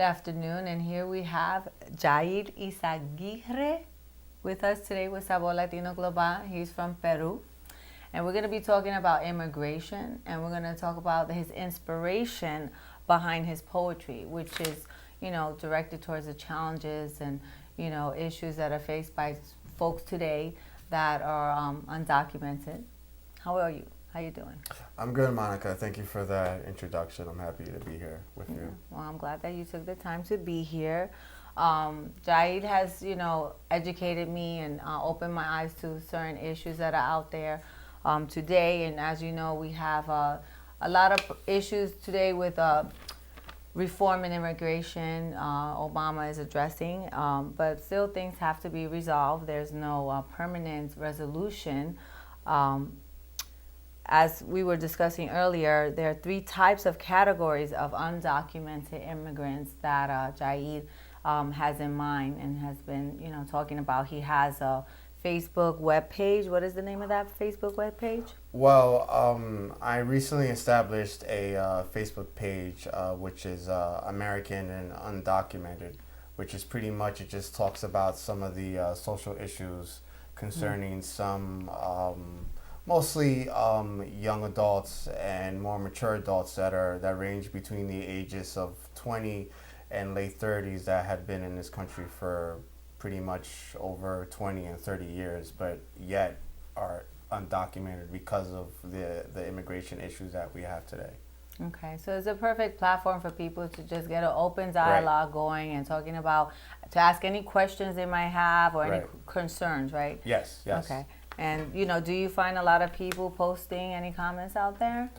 Good afternoon, and here we have Jair Izaguirre with us today with Sabor Latino Global. He's from Peru, and we're going to be talking about immigration, and we're going to talk about his inspiration behind his poetry, which is, directed towards the challenges and, issues that are faced by folks today that are undocumented. How are you? How you doing? I'm good, Monica. Thank you for that introduction. I'm happy to be here with you. Well, I'm glad that you took the time to be here. Jair has, educated me and opened my eyes to certain issues that are out there today. And as you know, we have a lot of issues today with reform and immigration. Obama is addressing, but still things have to be resolved. There's no permanent resolution. As we were discussing earlier, there are three types of categories of undocumented immigrants that Jair has in mind and has been, talking about. He has a Facebook webpage. What is the name of that Facebook webpage? Well, I recently established a Facebook page, which is American and Undocumented, which is pretty much, it just talks about some of the social issues concerning some mostly young adults and more mature adults that range between the ages of 20 and late 30s that have been in this country for pretty much over 20 and 30 years, but yet are undocumented because of the immigration issues that we have today. Okay, so it's a perfect platform for people to just get an open dialogue going and talking about, to ask any questions they might have or any concerns, right? Yes. Okay. And, do you find a lot of people posting any comments out there?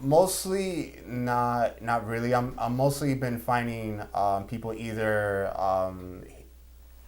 Mostly not really. I'm mostly been finding people either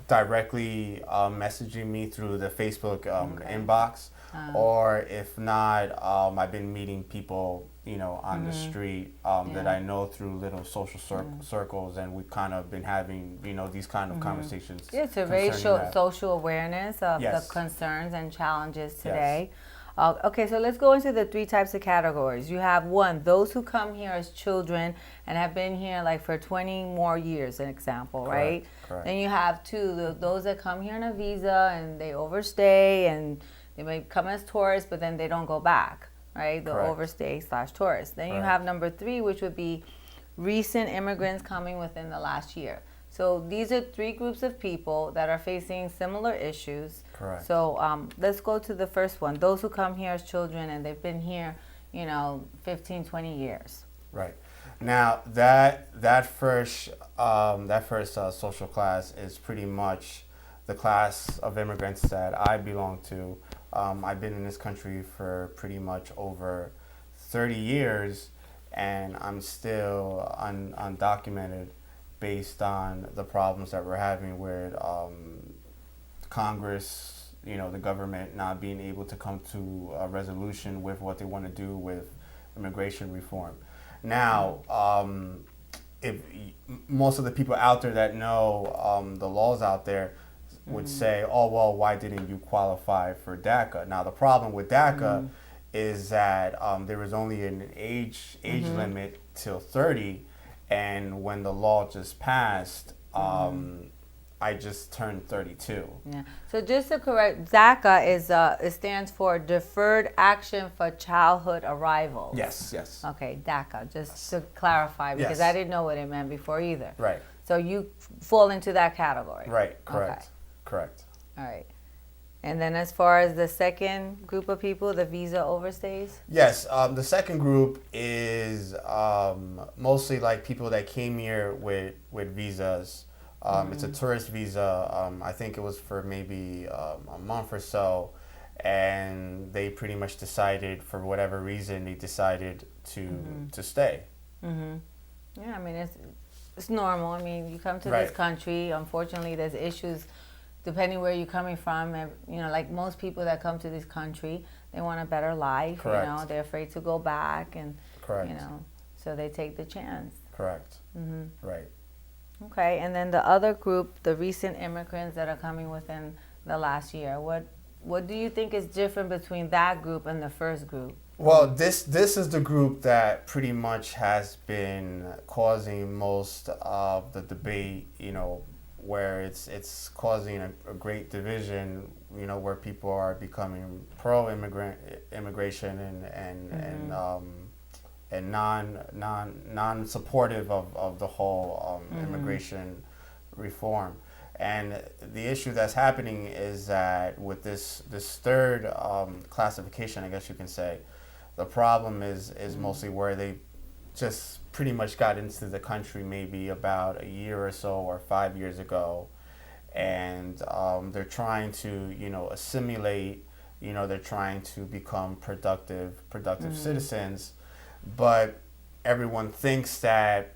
directly messaging me through the Facebook inbox, or if not, I've been meeting people, on the street that I know through little social circles, and we've kind of been having, these kind of conversations. Yeah, to raise social awareness of the concerns and challenges today. Okay, so let's go into the three types of categories. You have one, those who come here as children and have been here like for 20 more years, an example, right? Correct. Then you have two, those that come here on a visa and they overstay and they may come as tourists, but then they don't go back, right? The overstay/tourists. Then you have number three, which would be recent immigrants coming within the last year. So these are three groups of people that are facing similar issues. Correct. So let's go to the first one. Those who come here as children and they've been here, 15, 20 years. Right. Now that first social class is pretty much the class of immigrants that I belong to. I've been in this country for pretty much over 30 years, and I'm still undocumented, based on the problems that we're having with Congress, the government not being able to come to a resolution with what they want to do with immigration reform. Now, if most of the people out there that know the laws out there would say, oh, well, why didn't you qualify for DACA? Now, the problem with DACA is that there was only an age limit till 30. And when the law just passed, I just turned 32. Yeah. So just to correct, DACA is it stands for Deferred Action for Childhood Arrivals. Yes. Okay, DACA, just to clarify, because I didn't know what it meant before either. Right. So you fall into that category. Right. Correct. Okay. Correct. All right. And then as far as the second group of people, the visa overstays? Yes, the second group is mostly like people that came here with visas. It's a tourist visa. I think it was for maybe a month or so, and they pretty much decided, for whatever reason, they decided to stay. Yeah, I mean, it's normal. I mean, you come to this country, unfortunately, there's issues depending where you're coming from. Like most people that come to this country, they want a better life. Correct. They're afraid to go back, and Correct. So they take the chance. Correct. Right. Okay, and then the other group, the recent immigrants that are coming within the last year, what do you think is different between that group and the first group? Well, this is the group that pretty much has been causing most of the debate, where it's causing a great division, where people are becoming immigration and non supportive of the whole immigration reform. And the issue that's happening is that with this third classification, I guess you can say, the problem is mostly where they just pretty much got into the country maybe about a year or so or 5 years ago, and they're trying to assimilate, they're trying to become productive citizens, but everyone thinks that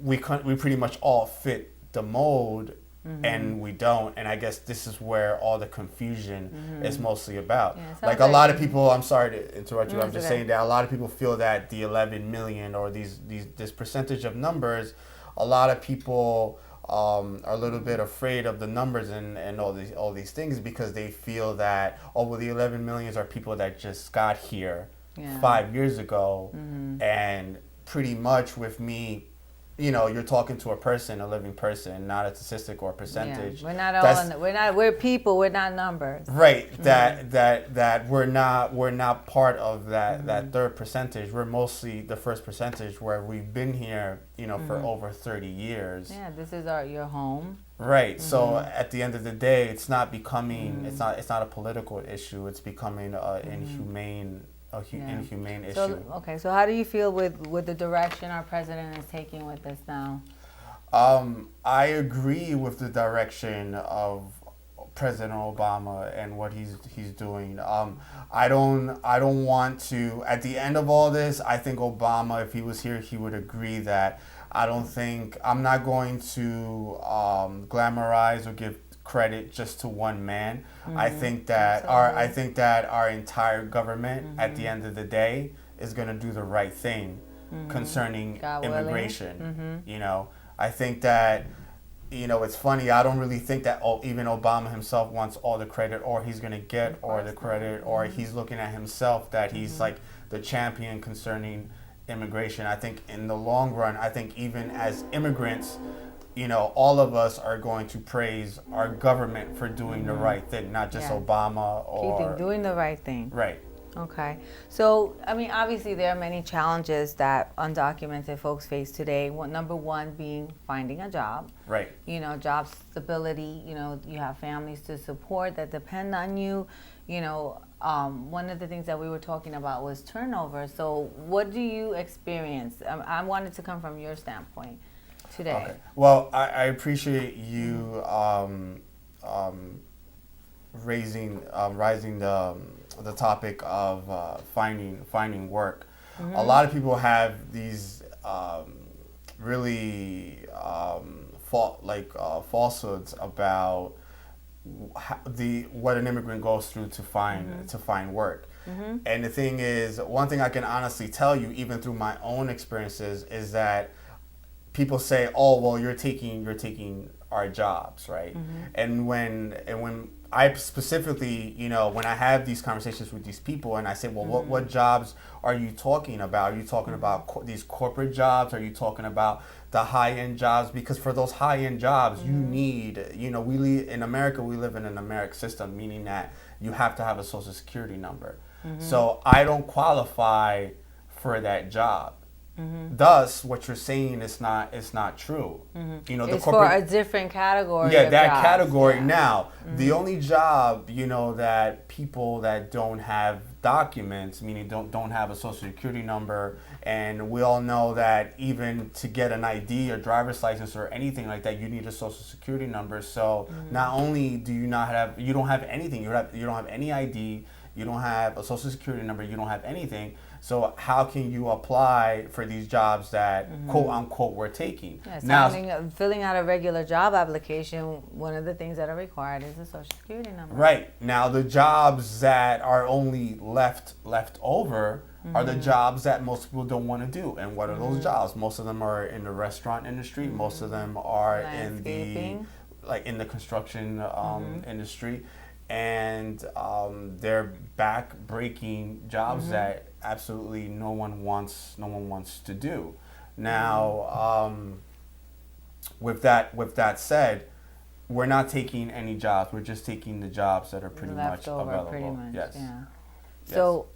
we pretty much all fit the mold, and we don't. And I guess this is where all the confusion is mostly about. Yeah, like a lot of people, I'm sorry to interrupt you, I'm just saying that a lot of people feel that the 11 million or this percentage of numbers, a lot of people are a little bit afraid of the numbers and all these things, because they feel that, well, the 11 millions are people that just got here 5 years ago, and pretty much with me, you're talking to a person, a living person, not a statistic or a percentage. Yeah. We're not all. We're people. We're not numbers. Right. That we're not part of that third percentage. We're mostly the first percentage, where we've been here, for over 30 years. Yeah. This is your home. Right. So at the end of the day, it's not becoming. It's not a political issue. It's becoming inhumane issue. So how do you feel with the direction our president is taking with this now? I agree with the direction of President Obama and what he's doing. I don't want to. At the end of all this, I think Obama, if he was here, he would agree that I'm not going to glamorize or give credit just to one man. I think that our entire government at the end of the day is going to do the right thing concerning immigration. I think that it's funny, I don't really think that even Obama himself wants all the credit, or he's going to get all the credit, or he's looking at himself that he's like the champion concerning immigration. I think in the long run, I think even as immigrants, all of us are going to praise our government for doing the right thing, not just Obama or doing the right thing. Right. Okay. So, I mean, obviously there are many challenges that undocumented folks face today. Number one being finding a job. Right. Job stability. You have families to support that depend on you. One of the things that we were talking about was turnover. So what do you experience? I wanted to come from your standpoint today. Okay. Well, I appreciate you rising the topic of finding work. A lot of people have these really falsehoods about what an immigrant goes through to find work. And the thing is, one thing I can honestly tell you, even through my own experiences, is that people say, "Oh, well, you're taking our jobs," right? And when I specifically, when I have these conversations with these people, and I say, "Well, what jobs are you talking about? Are you talking about these corporate jobs? Are you talking about the high-end jobs?" Because for those high-end jobs, you need, in America, we live in an American system, meaning that you have to have a Social Security number. So I don't qualify for that job. Thus, what you're saying is not true. It's for a different category. Yeah, of that jobs. category. Yeah. Now, the only job that people that don't have documents, meaning don't have a Social Security number, and we all know that even to get an ID or driver's license or anything like that, you need a Social Security number. So not only do you don't have anything, you don't have any ID, you don't have a Social Security number, you don't have anything. So how can you apply for these jobs that quote unquote we're taking? Yeah, filling out a regular job application, one of the things that are required is a Social Security number. Right. Now the jobs that are only left over are the jobs that most people don't want to do. And what are those jobs? Most of them are in the restaurant industry. Most of them are in the construction industry. and they're back-breaking jobs that absolutely no one wants to do. Now, with that said, we're not taking any jobs. We're just taking the jobs that are pretty much available. Pretty much, yes. yeah. Yes. So,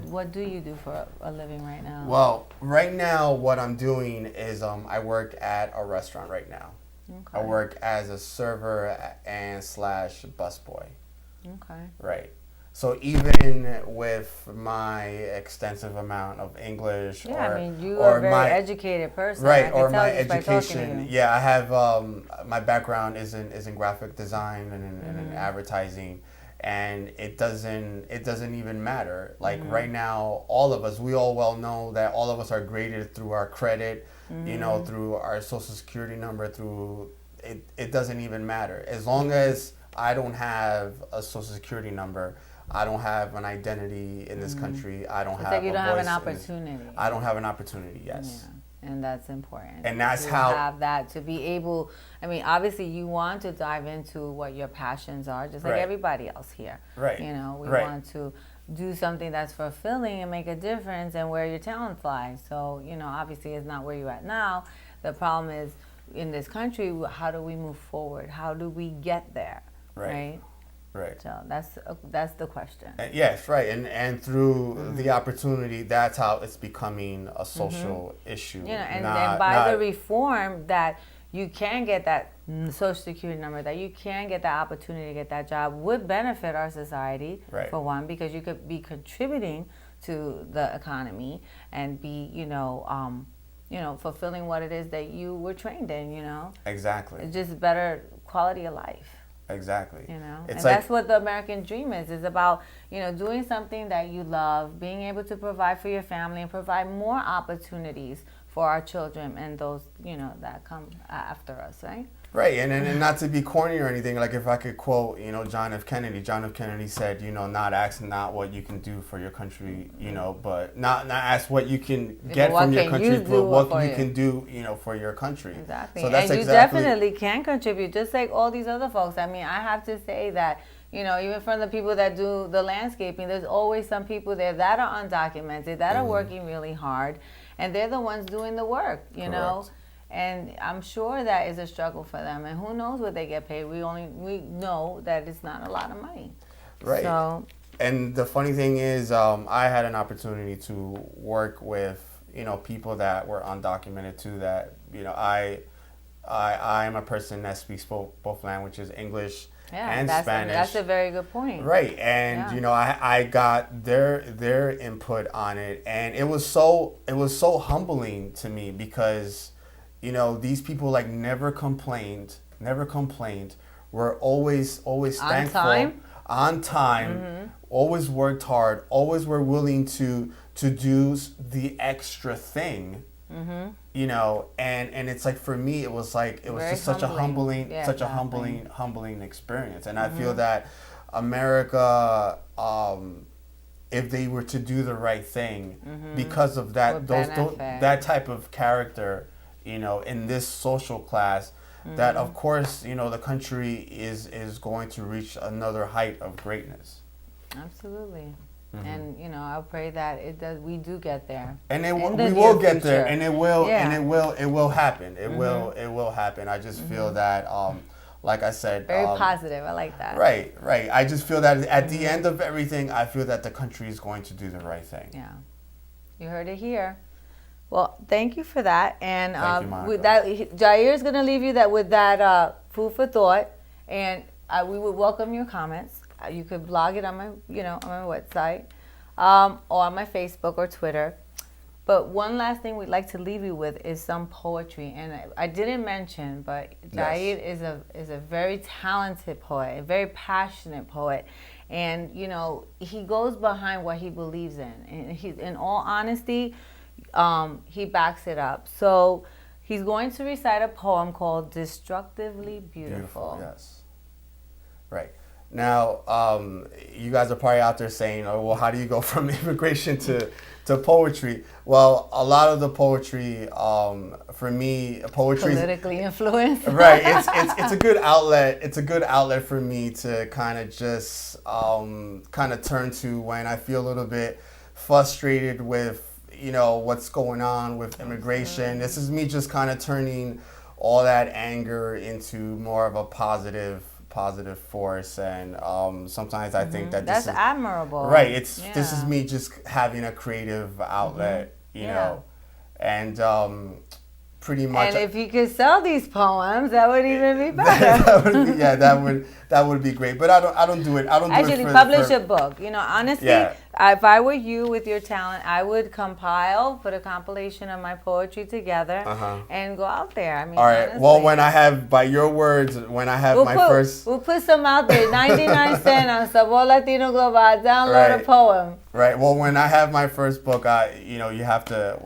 what do you do for a living right now? Well, right now, what I'm doing is I work at a restaurant right now. Okay. I work as a server and slash busboy. Okay. Right. So even with my extensive amount of English, yeah, I mean, you are a very educated person, right? I can Or tell my just by talking to education. you. Yeah, I have my background is in graphic design and in advertising, and it doesn't even matter. Like right now, all of us, we all well know that all of us are graded through our credit, you know, through our social security number, through it. It doesn't even matter as long as I don't have a social security number. I don't have an identity in this country. I don't it's have like you a don't have voice an opportunity. I don't have an opportunity, yes. Yeah, and that's important. And that's to how have that, to be able, I mean, obviously you want to dive into what your passions are, just like Right. everybody else here. Right. You know, we Right. want to do something that's fulfilling and make a difference and where your talents lie. So, you know, obviously it's not where you're at now. The problem is in this country, how do we move forward? How do we get there? Right. Right. So that's the question. Yes, right. And through the opportunity, that's how it's becoming a social issue. You know, and by the reform that you can get that social security number, that you can get that opportunity to get that job, would benefit our society, right. for one, because you could be contributing to the economy and be, fulfilling what it is that you were trained in, you know. Exactly. It's just better quality of life. Exactly. You know, it's and like, that's what the American dream is about, you know, doing something that you love, being able to provide for your family and provide more opportunities for our children and those, you know, that come after us, right? Right, and not to be corny or anything, like if I could quote, you know, John F. Kennedy said, you know, not ask not what you can do for your country, you know, but not ask what you can get from your country, but what you can do, you know, for your country. Exactly. So that's and you definitely can contribute, just like all these other folks. I mean, I have to say that, you know, even from the people that do the landscaping, there's always some people there that are undocumented, that are working really hard, and they're the ones doing the work, you know. And I'm sure that is a struggle for them. And who knows what they get paid? We know that it's not a lot of money. Right. So, and the funny thing is, I had an opportunity to work with, you know, people that were undocumented too. That, you know, I am a person that speaks both languages, English and Spanish. That's a very good point. Right. And you know, I got their input on it, and it was so humbling to me because, you know, these people like never complained, were always thankful, on time, always worked hard, always were willing to do the extra thing, you know, and it's like, for me, it was very just such humbling. A humbling experience. And I feel that America, if they were to do the right thing, because of that, that type of character, you know, in this social class, that of course, you know, the country is going to reach another height of greatness. Absolutely. And, you know, I pray that we do get there. And we will get there, and it will happen. It will happen. I just feel that, like I said, very positive. I like that. Right. I just feel that at the end of everything, I feel that the country is going to do the right thing. Yeah. You heard it here. Well, thank you for that. And with that, Jair is going to leave you with that food for thought. And we would welcome your comments. You could blog it on my website, or on my Facebook or Twitter. But one last thing we'd like to leave you with is some poetry. And I didn't mention, but Jair is a very talented poet, a very passionate poet. And, you know, he goes behind what he believes in. And in all honesty, he backs it up. So he's going to recite a poem called Destructively Beautiful. Yes. Right. Now, you guys are probably out there saying, "Oh, well, how do you go from immigration to poetry?" Well, a lot of the poetry, for me, poetry Politically influenced. right. It's a good outlet. It's a good outlet for me to kind of just kind of turn to when I feel a little bit frustrated with what's going on with immigration. This is me just kind of turning all that anger into more of a positive force, and sometimes I think that That's admirable. right. This is me just having a creative outlet, and pretty much. And if you could sell these poems, that would even be better. that would be great. But I don't do it. I don't Actually do it publish a book. Honestly, if I were you with your talent, I would put a compilation of my poetry together and go out there. I mean, all right. honestly. Well, when I have, by your words, when I have we'll put some out there. 99 cents on Sabor Latino Global. Download a poem. Right. Well, when I have my first book, you have to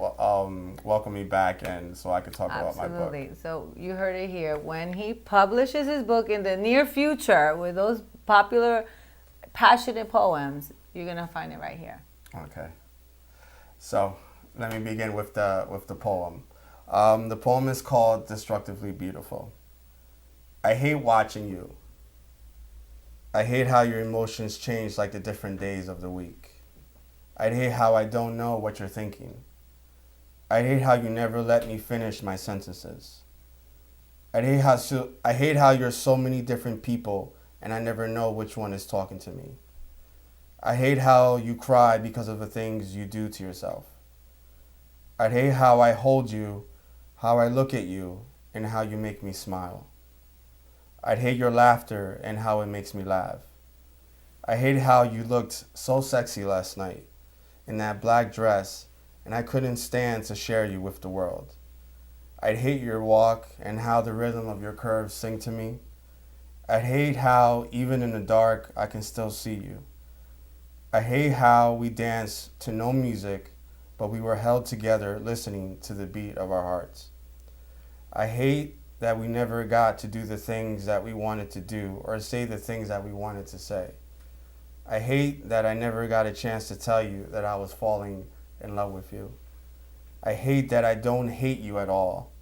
welcome me back, and so I can talk about my book. Absolutely. So you heard it here. When he publishes his book in the near future with those popular, passionate poems, you're gonna find it right here. Okay. So let me begin with the poem. The poem is called "Destructively Beautiful." I hate watching you. I hate how your emotions change like the different days of the week. I hate how I don't know what you're thinking. I hate how you never let me finish my sentences. I hate how you're so many different people and I never know which one is talking to me. I hate how you cry because of the things you do to yourself. I hate how I hold you, how I look at you, and how you make me smile. I hate your laughter and how it makes me laugh. I hate how you looked so sexy last night in that black dress, and I couldn't stand to share you with the world. I'd hate your walk and how the rhythm of your curves sing to me. I hate how, even in the dark, I can still see you. I hate how we dance to no music, but we were held together listening to the beat of our hearts. I hate that we never got to do the things that we wanted to do or say the things that we wanted to say. I hate that I never got a chance to tell you that I was falling in love with you. I hate that I don't hate you at all.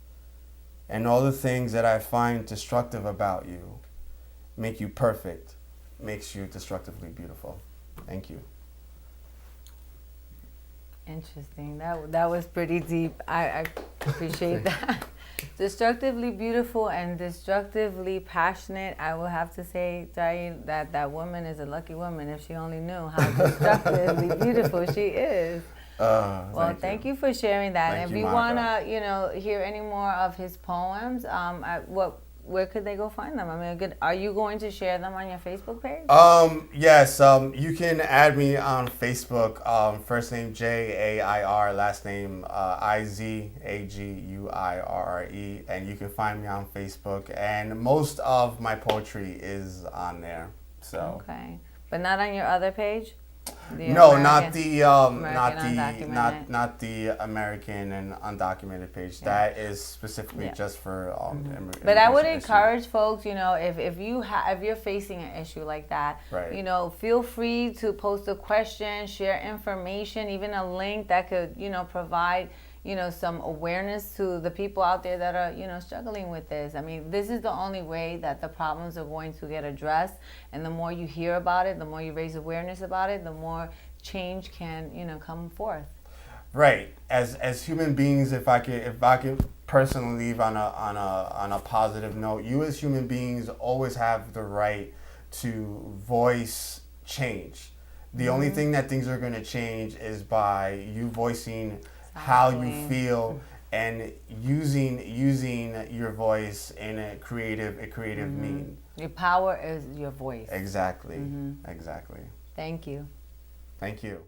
And all the things that I find destructive about you make you perfect, makes you destructively beautiful. Thank you. Interesting. That was pretty deep. I appreciate that. Destructively beautiful and destructively passionate. I will have to say, Jair, that woman is a lucky woman if she only knew how destructively beautiful she is. Well, thank you for sharing that. And if you want to, hear any more of his poems, where could they go find them? I mean, are you going to share them on your Facebook page? Yes. You can add me on Facebook. First name Jair, last name Izaguirre, and you can find me on Facebook. And most of my poetry is on there. So. Okay, but not on your other page. No, not the American and Undocumented page. Yeah. That is specifically just for But I would encourage folks, if you're facing an issue like that, feel free to post a question, share information, even a link that could, provide some awareness to the people out there that are, struggling with this. I mean, this is the only way that the problems are going to get addressed. And the more you hear about it, the more you raise awareness about it, the more change can, come forth. Right. As human beings, if I could personally leave on a positive note, you as human beings always have the right to voice change. The only thing that things are going to change is by you voicing how you feel and using your voice in a creative mean. Your power is your voice. Exactly. Exactly. Thank you. Thank you.